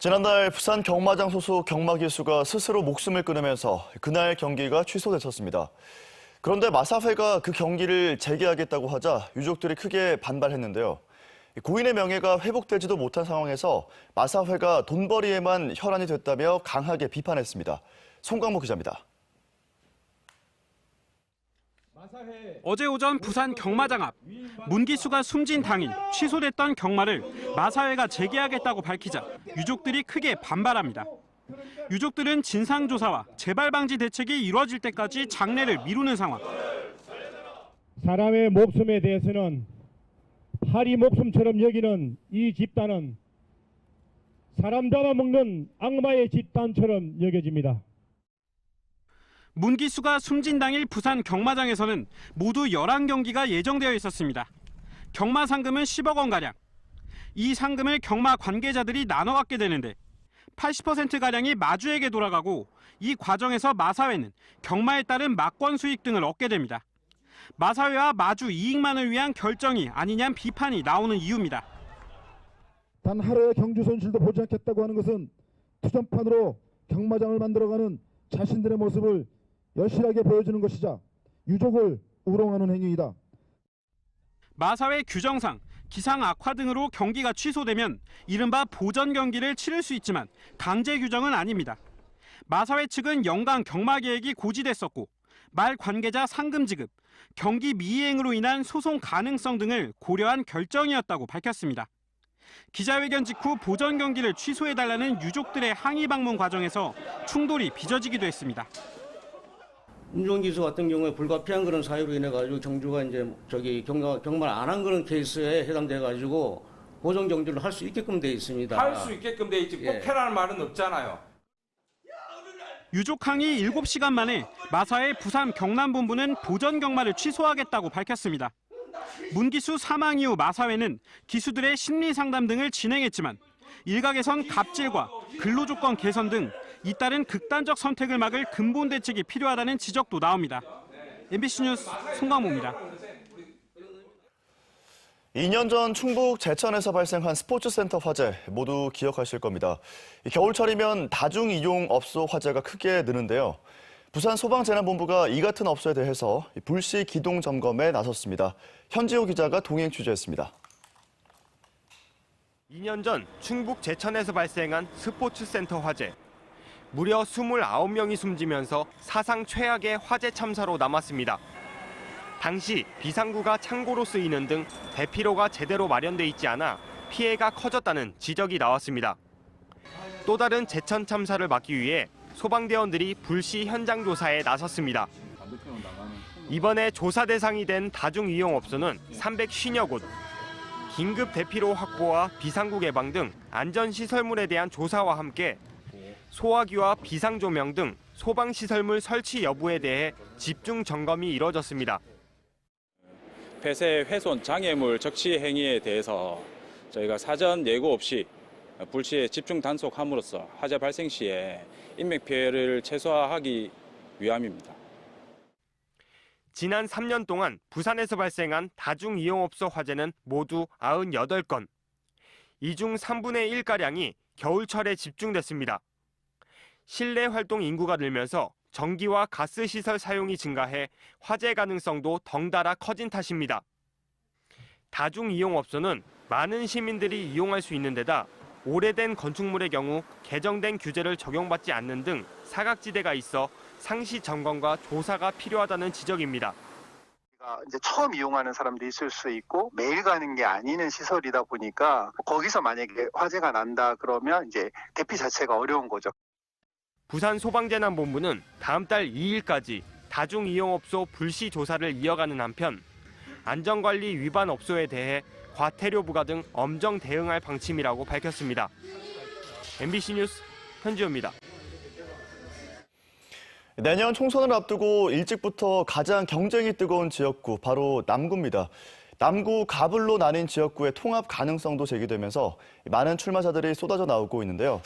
지난달 부산 경마장 소속 경마 기수가 스스로 목숨을 끊으면서 그날 경기가 취소됐었습니다. 그런데 마사회가 그 경기를 재개하겠다고 하자 유족들이 크게 반발했는데요. 고인의 명예가 회복되지도 못한 상황에서 마사회가 돈벌이에만 혈안이 됐다며 강하게 비판했습니다. 송광모 기자입니다. 어제 오전 부산 경마장 앞 문기수가 숨진 당일 취소됐던 경마를 마사회가 재개하겠다고 밝히자 유족들이 크게 반발합니다. 유족들은 진상조사와 재발방지 대책이 이루어질 때까지 장례를 미루는 상황. 사람의 목숨에 대해서는 파리 목숨처럼 여기는 이 집단은 사람 잡아먹는 악마의 집단처럼 여겨집니다. 문기수가 숨진 당일 부산 경마장에서는 모두 11경기가 예정되어 있었습니다. 경마 상금은 10억 원가량. 이 상금을 경마 관계자들이 나눠 갖게 되는데 80%가량이 마주에게 돌아가고 이 과정에서 마사회는 경마에 따른 막권 수익 등을 얻게 됩니다. 마사회와 마주 이익만을 위한 결정이 아니냐는 비판이 나오는 이유입니다. 단 하루의 경주 손실도 보지 않겠다고 하는 것은 투전판으로 경마장을 만들어가는 자신들의 모습을 여실하게 보여주는 것이자 유족을 우롱하는 행위이다. 마사회 규정상 기상 악화 등으로 경기가 취소되면 이른바 보전 경기를 치를 수 있지만 강제 규정은 아닙니다. 마사회 측은 연간 경마 계획이 고지됐었고 말 관계자 상금 지급, 경기 미이행으로 인한 소송 가능성 등을 고려한 결정이었다고 밝혔습니다. 기자회견 직후 보전 경기를 취소해달라는 유족들의 항의 방문 과정에서 충돌이 빚어지기도 했습니다. 운전기수 같은 경우에 불가피한 그런 사유로 인해 가지고 경주가 이제 경마를 안 한 그런 케이스에 해당돼 가지고 보전 경주를 할 수 있게끔 돼 있습니다. 할 수 있게끔 돼 있지 꼭 해라는 말은 없잖아요. 유족 항의 7시간 만에 마사회 부산 경남본부는 보전 경마를 취소하겠다고 밝혔습니다. 문기수 사망 이후 마사회는 기수들의 심리 상담 등을 진행했지만 일각에선 갑질과 근로조건 개선 등 잇따른 극단적 선택을 막을 근본 대책이 필요하다는 지적도 나옵니다. MBC 뉴스 송광모입니다. 2년 전 충북 제천에서 발생한 스포츠센터 화재 모두 기억하실 겁니다. 겨울철이면 다중이용업소 화재가 크게 느는데요. 부산 소방재난본부가 이 같은 업소에 대해서 불시 기동 점검에 나섰습니다. 현지호 기자가 동행 취재했습니다. 2년 전 충북 제천에서 발생한 스포츠센터 화재. 무려 29명이 숨지면서 사상 최악의 화재 참사로 남았습니다. 당시 비상구가 창고로 쓰이는 등 대피로가 제대로 마련돼 있지 않아 피해가 커졌다는 지적이 나왔습니다. 또 다른 제천 참사를 막기 위해 소방대원들이 불시 현장 조사에 나섰습니다. 이번에 조사 대상이 된 다중이용업소는 350여 곳. 긴급 대피로 확보와 비상구 개방 등 안전시설물에 대한 조사와 함께 소화기와 비상조명 등 소방시설물 설치 여부에 대해 집중 점검이 이뤄졌습니다. 폐쇄, 훼손, 장애물 적시 행위에 대해서 저희가 사전 예고 없이 불시에 집중 단속함으로써 화재 발생 시에 인명피해를 최소화하기 위함입니다. 지난 3년 동안 부산에서 발생한 다중이용업소 화재는 모두 98건. 이 중 3분의 1가량이 겨울철에 집중됐습니다. 실내 활동 인구가 늘면서 전기와 가스 시설 사용이 증가해 화재 가능성도 덩달아 커진 탓입니다. 다중이용업소는 많은 시민들이 이용할 수 있는 데다 오래된 건축물의 경우 개정된 규제를 적용받지 않는 등 사각지대가 있어 상시 점검과 조사가 필요하다는 지적입니다. 이제 처음 이용하는 사람도 있을 수 있고 매일 가는 게 아니는 시설이다 보니까 거기서 만약에 화재가 난다 그러면 이제 대피 자체가 어려운 거죠. 부산 소방재난본부는 다음 달 2일까지 다중이용업소 불시 조사를 이어가는 한편 안전관리 위반 업소에 대해 과태료 부과 등 엄정 대응할 방침이라고 밝혔습니다. MBC 뉴스 현지호입니다. 내년 총선을 앞두고 일찍부터 가장 경쟁이 뜨거운 지역구 바로 남구입니다. 남구 가불로 나뉜 지역구의 통합 가능성도 제기되면서 많은 출마자들이 쏟아져 나오고 있는데요.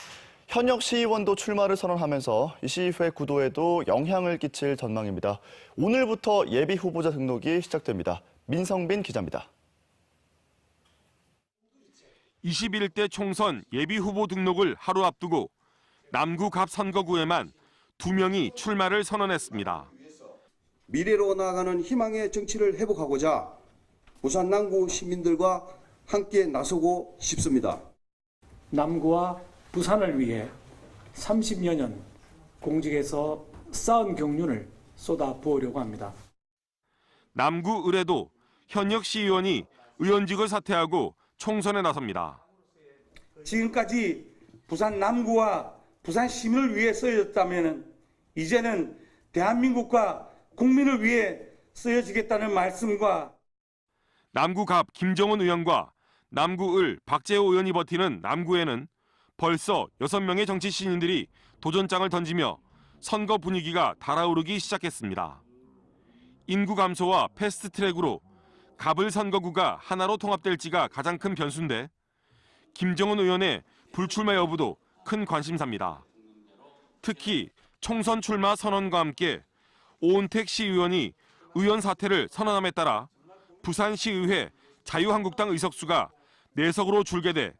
현역 시의원도 출마를 선언하면서 이 시의회 구도에도 영향을 끼칠 전망입니다. 오늘부터 예비 후보자 등록이 시작됩니다. 민성빈 기자입니다. 21대 총선 예비후보 등록을 하루 앞두고 남구 갑 선거구에만 2명이 출마를 선언했습니다. 미래로 나아가는 희망의 정치를 회복하고자 부산 남구 시민들과 함께 나서고 싶습니다. 남구와 부산을 위해 30여 년 공직에서 쌓은 경륜을 쏟아 부으려고 합니다. 남구 을에도 현역 시의원이 의원직을 사퇴하고 총선에 나섭니다. 지금까지 부산 남구와 부산 시민을 위해 쓰여졌다면 이제는 대한민국과 국민을 위해 쓰여지겠다는 말씀과 남구 갑 김정은 의원과 남구 을 박재호 의원이 버티는 남구에는 벌써 6명의 정치 신인들이 도전장을 던지며 선거 분위기가 달아오르기 시작했습니다. 인구 감소와 패스트트랙으로 갑을 선거구가 하나로 통합될지가 가장 큰 변수인데 김정은 의원의 불출마 여부도 큰 관심사입니다. 특히 총선 출마 선언과 함께 오은택 시의원이 의원 사퇴를 선언함에 따라 부산시의회 자유한국당 의석수가 4석으로 줄게 돼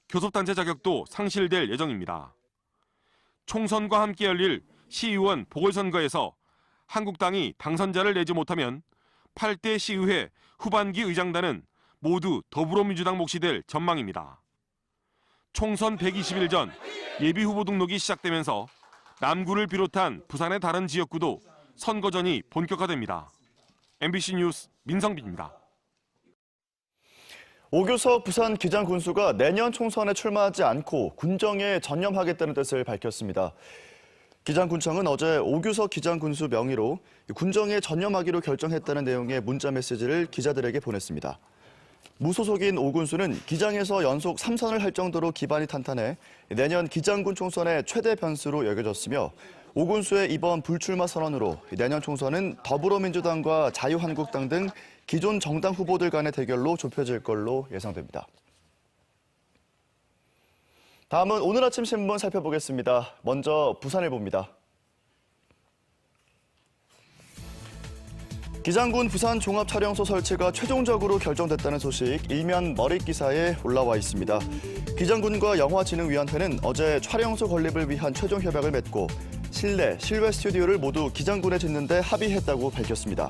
교섭단체 자격도 상실될 예정입니다. 총선과 함께 열릴 시의원 보궐선거에서 한국당이 당선자를 내지 못하면 8대 시의회 후반기 의장단은 모두 더불어민주당 몫이 될 전망입니다. 총선 120일 전 예비후보 등록이 시작되면서 남구를 비롯한 부산의 다른 지역구도 선거전이 본격화됩니다. MBC 뉴스 민성빈입니다. 오규석 부산 기장군수가 내년 총선에 출마하지 않고 군정에 전념하겠다는 뜻을 밝혔습니다. 기장군청은 어제 오규석 기장군수 명의로 군정에 전념하기로 결정했다는 내용의 문자 메시지를 기자들에게 보냈습니다. 무소속인 오 군수는 기장에서 연속 3선을 할 정도로 기반이 탄탄해 내년 기장군 총선의 최대 변수로 여겨졌으며 오 군수의 이번 불출마 선언으로 내년 총선은 더불어민주당과 자유한국당 등 기존 정당 후보들 간의 대결로 좁혀질 걸로 예상됩니다. 다음은 오늘 아침 신문 살펴보겠습니다. 먼저 부산일보입니다. 기장군 부산 종합촬영소 설치가 최종적으로 결정됐다는 소식 일면 머릿 기사에 올라와 있습니다. 기장군과 영화진흥위원회는 어제 촬영소 건립을 위한 최종 협약을 맺고 실내, 실외 스튜디오를 모두 기장군에 짓는 데 합의했다고 밝혔습니다.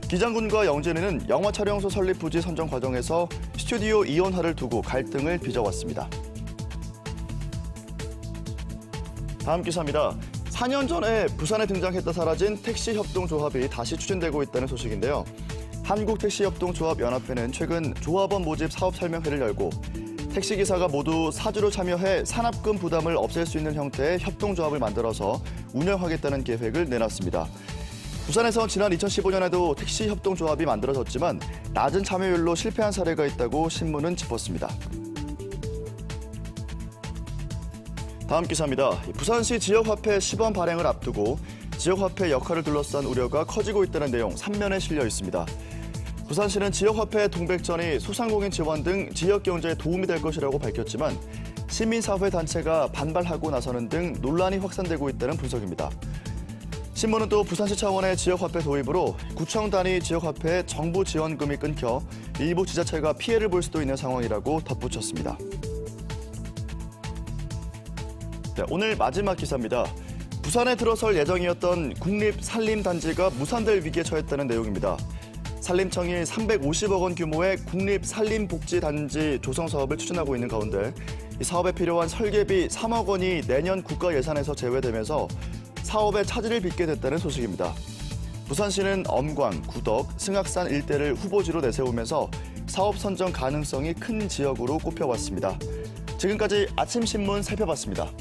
기장군과 영진회는 영화 촬영소 설립 부지 선정 과정에서 스튜디오 이원화를 두고 갈등을 빚어왔습니다. 다음 기사입니다. 4년 전에 부산에 등장했다 사라진 택시협동조합이 다시 추진되고 있다는 소식인데요. 한국택시협동조합연합회는 최근 조합원 모집 사업설명회를 열고 택시기사가 모두 사주로 참여해 산업금 부담을 없앨 수 있는 형태의 협동조합을 만들어서 운영하겠다는 계획을 내놨습니다. 부산에선 지난 2015년에도 택시협동조합이 만들어졌지만 낮은 참여율로 실패한 사례가 있다고 신문은 짚었습니다. 다음 기사입니다. 부산시 지역화폐 시범 발행을 앞두고 지역화폐 역할을 둘러싼 우려가 커지고 있다는 내용 3면에 실려 있습니다. 부산시는 지역화폐 동백전이 소상공인 지원 등 지역경제에 도움이 될 것이라고 밝혔지만 시민사회 단체가 반발하고 나서는 등 논란이 확산되고 있다는 분석입니다. 신문은 또 부산시 차원의 지역화폐 도입으로 구청 단위 지역화폐의 정부 지원금이 끊겨 일부 지자체가 피해를 볼 수도 있는 상황이라고 덧붙였습니다. 네, 오늘 마지막 기사입니다. 부산에 들어설 예정이었던 국립산림단지가 무산될 위기에 처했다는 내용입니다. 산림청이 350억 원 규모의 국립산림복지단지 조성 사업을 추진하고 있는 가운데 이 사업에 필요한 설계비 3억 원이 내년 국가 예산에서 제외되면서 사업에 차질을 빚게 됐다는 소식입니다. 부산시는 엄광, 구덕, 승악산 일대를 후보지로 내세우면서 사업 선정 가능성이 큰 지역으로 꼽혀왔습니다. 지금까지 아침 신문 살펴봤습니다.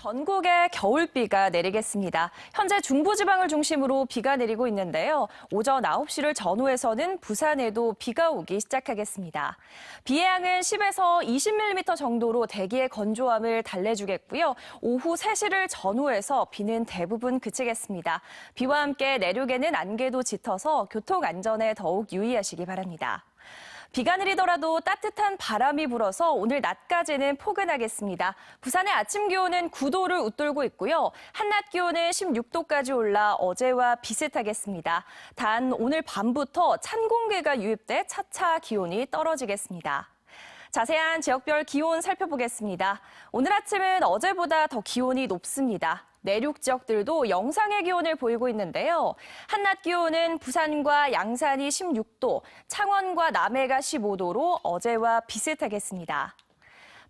전국에 겨울비가 내리겠습니다. 현재 중부지방을 중심으로 비가 내리고 있는데요. 오전 9시를 전후해서는 부산에도 비가 오기 시작하겠습니다. 비의 양은 10에서 20mm 정도로 대기의 건조함을 달래주겠고요. 오후 3시를 전후해서 비는 대부분 그치겠습니다. 비와 함께 내륙에는 안개도 짙어서 교통 안전에 더욱 유의하시기 바랍니다. 비가 내리더라도 따뜻한 바람이 불어서 오늘 낮까지는 포근하겠습니다. 부산의 아침 기온은 9도를 웃돌고 있고요. 한낮 기온은 16도까지 올라 어제와 비슷하겠습니다. 단 오늘 밤부터 찬 공기가 유입돼 차차 기온이 떨어지겠습니다. 자세한 지역별 기온 살펴보겠습니다. 오늘 아침은 어제보다 더 기온이 높습니다. 내륙 지역들도 영상의 기온을 보이고 있는데요. 한낮 기온은 부산과 양산이 16도, 창원과 남해가 15도로 어제와 비슷하겠습니다.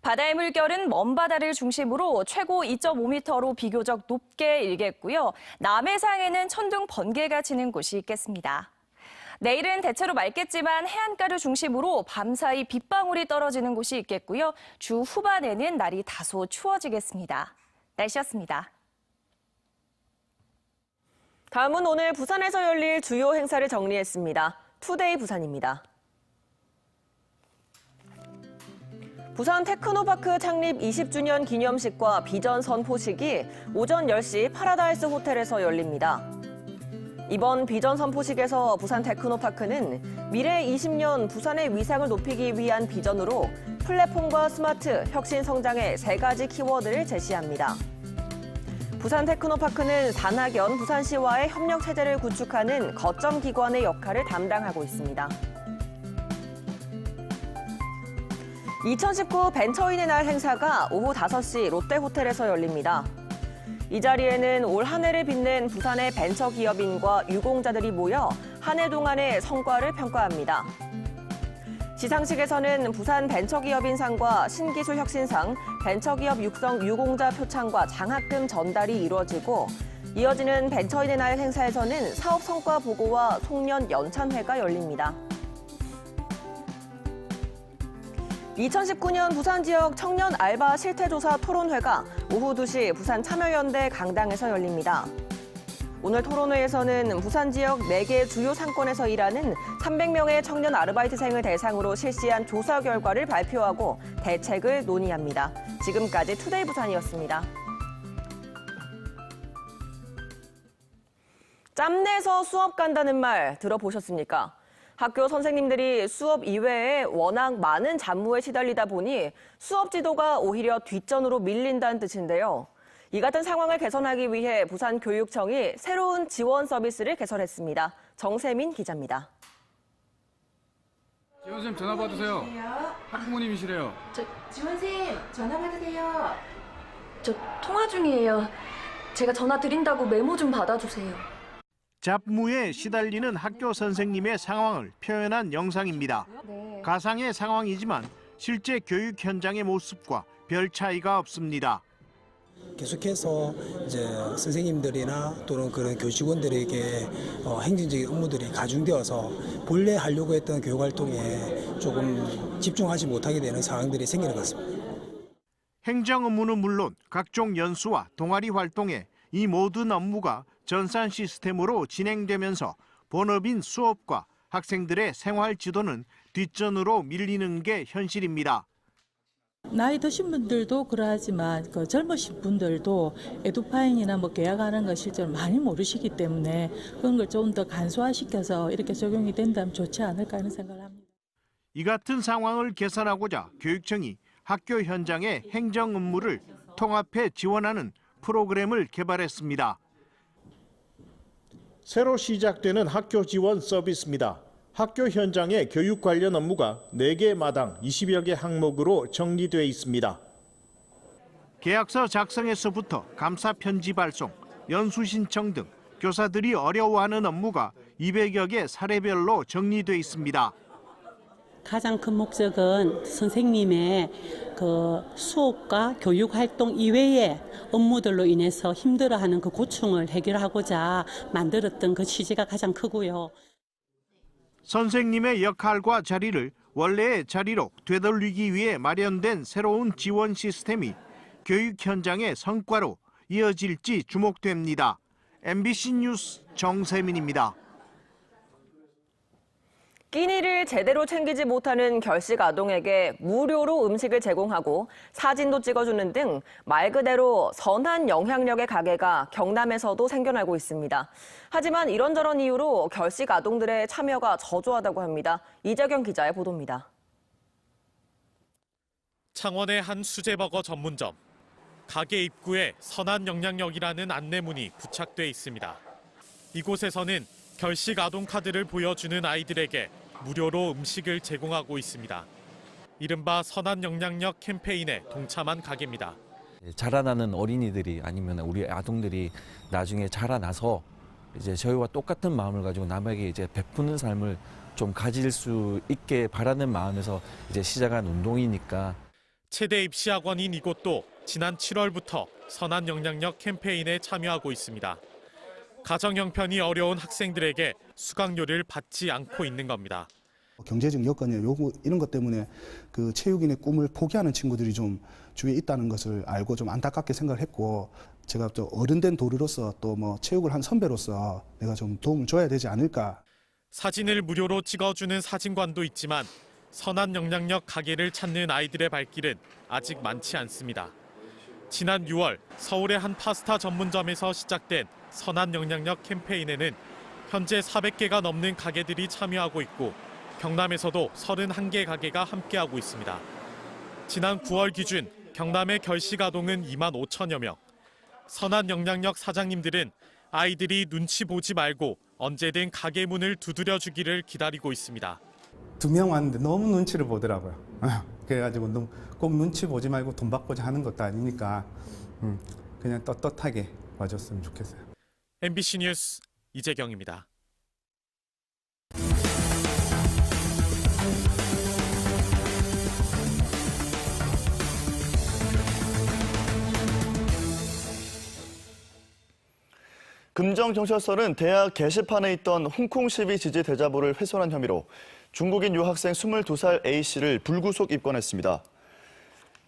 바다의 물결은 먼바다를 중심으로 최고 2.5m로 비교적 높게 일겠고요. 남해상에는 천둥 번개가 치는 곳이 있겠습니다. 내일은 대체로 맑겠지만 해안가를 중심으로 밤사이 빗방울이 떨어지는 곳이 있겠고요. 주 후반에는 날이 다소 추워지겠습니다. 날씨였습니다. 다음은 오늘 부산에서 열릴 주요 행사를 정리했습니다. 투데이 부산입니다. 부산 테크노파크 창립 20주년 기념식과 비전 선포식이 오전 10시 파라다이스 호텔에서 열립니다. 이번 비전 선포식에서 부산 테크노파크는 미래 20년 부산의 위상을 높이기 위한 비전으로 플랫폼과 스마트, 혁신 성장의 3가지 키워드를 제시합니다. 부산 테크노파크는 산학연 부산시와의 협력 체제를 구축하는 거점 기관의 역할을 담당하고 있습니다. 2019 벤처인의 날 행사가 오후 5시 롯데호텔에서 열립니다. 이 자리에는 올 한 해를 빛낸 부산의 벤처 기업인과 유공자들이 모여 한 해 동안의 성과를 평가합니다. 시상식에서는 부산 벤처기업인상과 신기술혁신상, 벤처기업 육성 유공자 표창과 장학금 전달이 이루어지고 이어지는 벤처인의 날 행사에서는 사업 성과 보고와 송년 연찬회가 열립니다. 2019년 부산 지역 청년 알바 실태조사 토론회가 오후 2시 부산 참여연대 강당에서 열립니다. 오늘 토론회에서는 부산 지역 4개 주요 상권에서 일하는 300명의 청년 아르바이트생을 대상으로 실시한 조사 결과를 발표하고 대책을 논의합니다. 지금까지 투데이 부산이었습니다. 짬내서 수업 간다는 말 들어보셨습니까? 학교 선생님들이 수업 이외에 워낙 많은 잡무에 시달리다 보니 수업 지도가 오히려 뒷전으로 밀린다는 뜻인데요. 이 같은 상황을 개선하기 위해 부산교육청이 새로운 지원 서비스를 개설했습니다. 정세민 기자입니다. 지원쌤 전화 받으세요. 학부모님이시래요. 지원쌤 전화 받으세요. 저 통화 중이에요. 제가 전화 드린다고 메모 좀 받아주세요. 잡무에 시달리는 학교 선생님의 상황을 표현한 영상입니다. 가상의 상황이지만 실제 교육 현장의 모습과 별 차이가 없습니다. 계속해서 이제 선생님들이나 또는 그런 교직원들에게 행정적인 업무들이 가중되어서 본래 하려고 했던 교육 활동에 조금 집중하지 못하게 되는 상황들이 생기는 것 같습니다. 행정 업무는 물론 각종 연수와 동아리 활동에 이 모든 업무가 전산 시스템으로 진행되면서 본업인 수업과 학생들의 생활 지도는 뒷전으로 밀리는 게 현실입니다. 나이 드신 분들도 그러하지만 젊으신 분들도 에듀파인이나 계약하는 걸 실제로 많이 모르시기 때문에 그런 걸 좀 더 간소화시켜서 이렇게 적용이 된다면 좋지 않을까 하는 생각을 합니다. 이 같은 상황을 개선하고자 교육청이 학교 현장의 행정 업무를 통합해 지원하는 프로그램을 개발했습니다. 새로 시작되는 학교 지원 서비스입니다. 학교 현장의 교육 관련 업무가 4개 마당 20여 개 항목으로 정리되어 있습니다. 계약서 작성에서부터 감사 편지 발송, 연수 신청 등 교사들이 어려워하는 업무가 200여 개 사례별로 정리되어 있습니다. 가장 큰 목적은 선생님의 수업과 교육 활동 이외의 업무들로 인해서 힘들어하는 그 고충을 해결하고자 만들었던 그 취지가 가장 크고요. 선생님의 역할과 자리를 원래의 자리로 되돌리기 위해 마련된 새로운 지원 시스템이 교육 현장의 성과로 이어질지 주목됩니다. MBC 뉴스 정세민입니다. 끼니를 제대로 챙기지 못하는 결식 아동에게 무료로 음식을 제공하고 사진도 찍어주는 등 말 그대로 선한 영향력의 가게가 경남에서도 생겨나고 있습니다. 하지만 이런저런 이유로 결식 아동들의 참여가 저조하다고 합니다. 이재경 기자의 보도입니다. 창원의 한 수제버거 전문점. 가게 입구에 선한 영향력이라는 안내문이 부착돼 있습니다. 이곳에서는 결식 아동 카드를 보여주는 아이들에게 무료로 음식을 제공하고 있습니다. 이른바 선한 영향력 캠페인에 동참한 가게입니다. 자라나는 어린이들이 아니면 우리 아동들이 나중에 자라나서 이제 저희와 똑같은 마음을 가지고 남에게 이제 베푸는 삶을 좀 가질 수 있게 바라는 마음에서 이제 시작한 운동이니까. 체대 입시학원인 이곳도 지난 7월부터 선한 영향력 캠페인에 참여하고 있습니다. 가정 형편이 어려운 학생들에게 수강료를 받지 않고 있는 겁니다. 경제적 여건이나 요구 이런 것 때문에 그 체육인의 꿈을 포기하는 친구들이 좀 주위에 있다는 것을 알고 좀 안타깝게 생각을 했고, 제가 또 어른된 도리로서 또 뭐 체육을 한 선배로서 내가 좀 도움을 줘야 되지 않을까. 사진을 무료로 찍어주는 사진관도 있지만 선한 영향력 가게를 찾는 아이들의 발길은 아직 많지 않습니다. 지난 6월 서울의 한 파스타 전문점에서 시작된 선한 영향력 캠페인에는 현재 400개가 넘는 가게들이 참여하고 있고 경남에서도 31개 가게가 함께하고 있습니다. 지난 9월 기준 경남의 결식 아동은 2만 5천여 명. 선한 영향력 사장님들은 아이들이 눈치 보지 말고 언제든 가게 문을 두드려주기를 기다리고 있습니다. 2명 왔는데 너무 눈치를 보더라고요. 그래가지고 꼭 눈치 보지 말고 돈 받고자 하는 것도 아니니까 그냥 떳떳하게 와줬으면 좋겠어요. MBC 뉴스 이재경입니다. 금정경찰서는 대학 게시판에 있던 홍콩 시위 지지 대자보를 훼손한 혐의로 중국인 유학생 22살 A씨를 불구속 입건했습니다.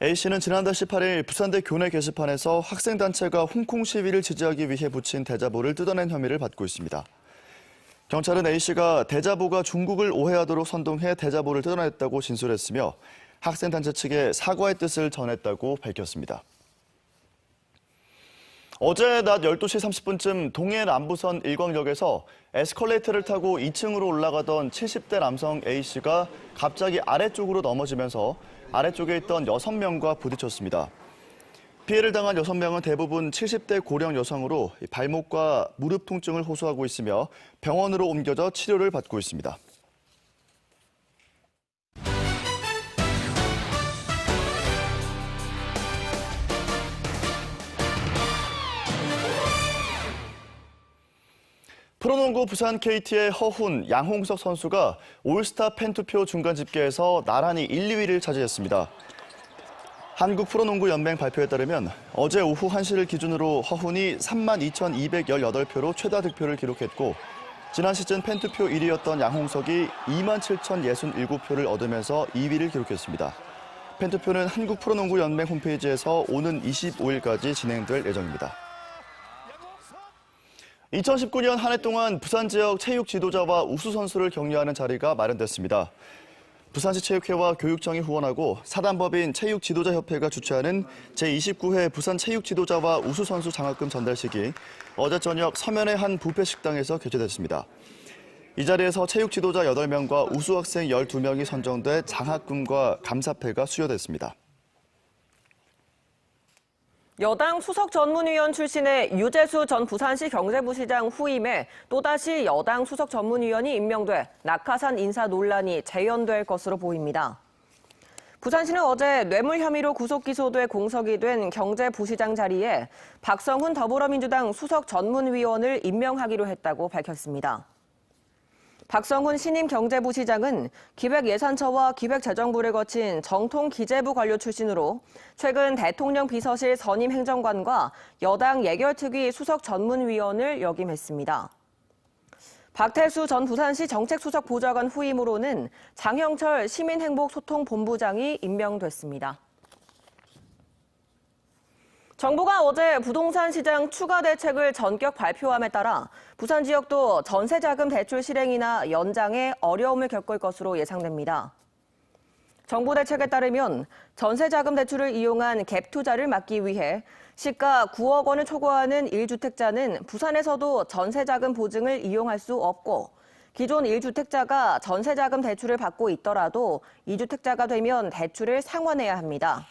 A씨는 지난달 18일 부산대 교내 게시판에서 학생단체가 홍콩 시위를 지지하기 위해 붙인 대자보를 뜯어낸 혐의를 받고 있습니다. 경찰은 A씨가 대자보가 중국을 오해하도록 선동해 대자보를 뜯어냈다고 진술했으며 학생단체 측에 사과의 뜻을 전했다고 밝혔습니다. 어제 낮 12시 30분쯤 동해 남부선 일광역에서 에스컬레이터를 타고 2층으로 올라가던 70대 남성 A씨가 갑자기 아래쪽으로 넘어지면서 아래쪽에 있던 6명과 부딪혔습니다. 피해를 당한 6명은 대부분 70대 고령 여성으로 발목과 무릎 통증을 호소하고 있으며 병원으로 옮겨져 치료를 받고 있습니다. 프로농구 부산 KT의 허훈, 양홍석 선수가 올스타 팬투표 중간 집계에서 나란히 1, 2위를 차지했습니다. 한국 프로농구 연맹 발표에 따르면 어제 오후 1시를 기준으로 허훈이 32,218표로 최다 득표를 기록했고 지난 시즌 팬투표 1위였던 양홍석이 27,067표를 얻으면서 2위를 기록했습니다. 팬투표는 한국 프로농구 연맹 홈페이지에서 오는 25일까지 진행될 예정입니다. 2019년 한 해 동안 부산 지역 체육 지도자와 우수 선수를 격려하는 자리가 마련됐습니다. 부산시 체육회와 교육청이 후원하고 사단법인 체육지도자협회가 주최하는 제29회 부산 체육지도자와 우수 선수 장학금 전달식이 어제 저녁 서면의 한 뷔페 식당에서 개최됐습니다. 이 자리에서 체육지도자 8명과 우수 학생 12명이 선정돼 장학금과 감사패가 수여됐습니다. 여당 수석 전문위원 출신의 유재수 전 부산시 경제부시장 후임에 또다시 여당 수석 전문위원이 임명돼 낙하산 인사 논란이 재연될 것으로 보입니다. 부산시는 어제 뇌물 혐의로 구속 기소돼 공석이 된 경제부시장 자리에 박성훈 더불어민주당 수석 전문위원을 임명하기로 했다고 밝혔습니다. 박성훈 신임 경제부시장은 기획예산처와 기획재정부를 거친 정통 기재부 관료 출신으로 최근 대통령 비서실 선임 행정관과 여당 예결특위 수석 전문위원을 역임했습니다. 박태수 전 부산시 정책수석 보좌관 후임으로는 장형철 시민행복소통본부장이 임명됐습니다. 정부가 어제 부동산 시장 추가 대책을 전격 발표함에 따라 부산 지역도 전세자금 대출 실행이나 연장에 어려움을 겪을 것으로 예상됩니다. 정부 대책에 따르면 전세자금 대출을 이용한 갭 투자를 막기 위해 시가 9억 원을 초과하는 1주택자는 부산에서도 전세자금 보증을 이용할 수 없고 기존 1주택자가 전세자금 대출을 받고 있더라도 2주택자가 되면 대출을 상환해야 합니다.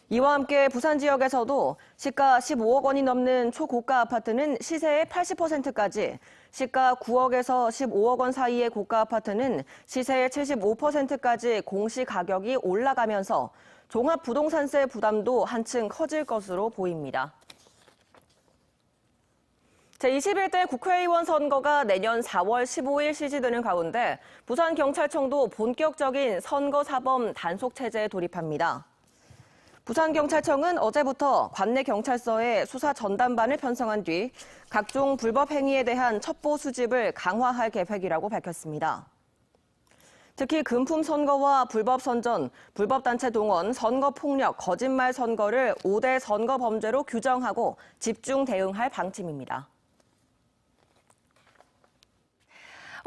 이와 함께 부산 지역에서도 시가 15억 원이 넘는 초고가 아파트는 시세의 80%까지, 시가 9억에서 15억 원 사이의 고가 아파트는 시세의 75%까지 공시 가격이 올라가면서 종합부동산세 부담도 한층 커질 것으로 보입니다. 제21대 국회의원 선거가 내년 4월 15일 실시되는 가운데 부산경찰청도 본격적인 선거사범 단속체제에 돌입합니다. 부산경찰청은 어제부터 관내 경찰서에 수사 전담반을 편성한 뒤 각종 불법 행위에 대한 첩보 수집을 강화할 계획이라고 밝혔습니다. 특히 금품 선거와 불법 선전, 불법 단체 동원, 선거 폭력, 거짓말 선거를 5대 선거 범죄로 규정하고 집중 대응할 방침입니다.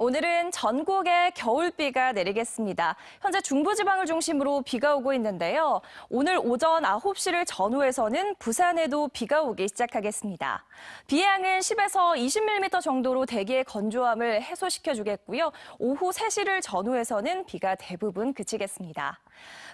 오늘은 전국에 겨울비가 내리겠습니다. 현재 중부지방을 중심으로 비가 오고 있는데요. 오늘 오전 9시를 전후해서는 부산에도 비가 오기 시작하겠습니다. 비의 양은 10에서 20mm 정도로 대기의 건조함을 해소시켜주겠고요. 오후 3시를 전후해서는 비가 대부분 그치겠습니다.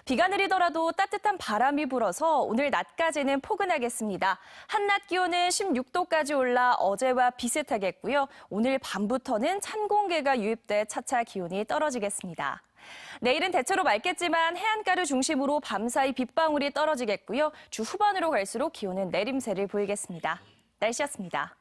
비가 내리더라도 따뜻한 바람이 불어서 오늘 낮까지는 포근하겠습니다. 한낮 기온은 16도까지 올라 어제와 비슷하겠고요. 오늘 밤부터는 찬 공기가 유입돼 차차 기온이 떨어지겠습니다. 내일은 대체로 맑겠지만 해안가를 중심으로 밤사이 빗방울이 떨어지겠고요. 주 후반으로 갈수록 기온은 내림세를 보이겠습니다. 날씨였습니다.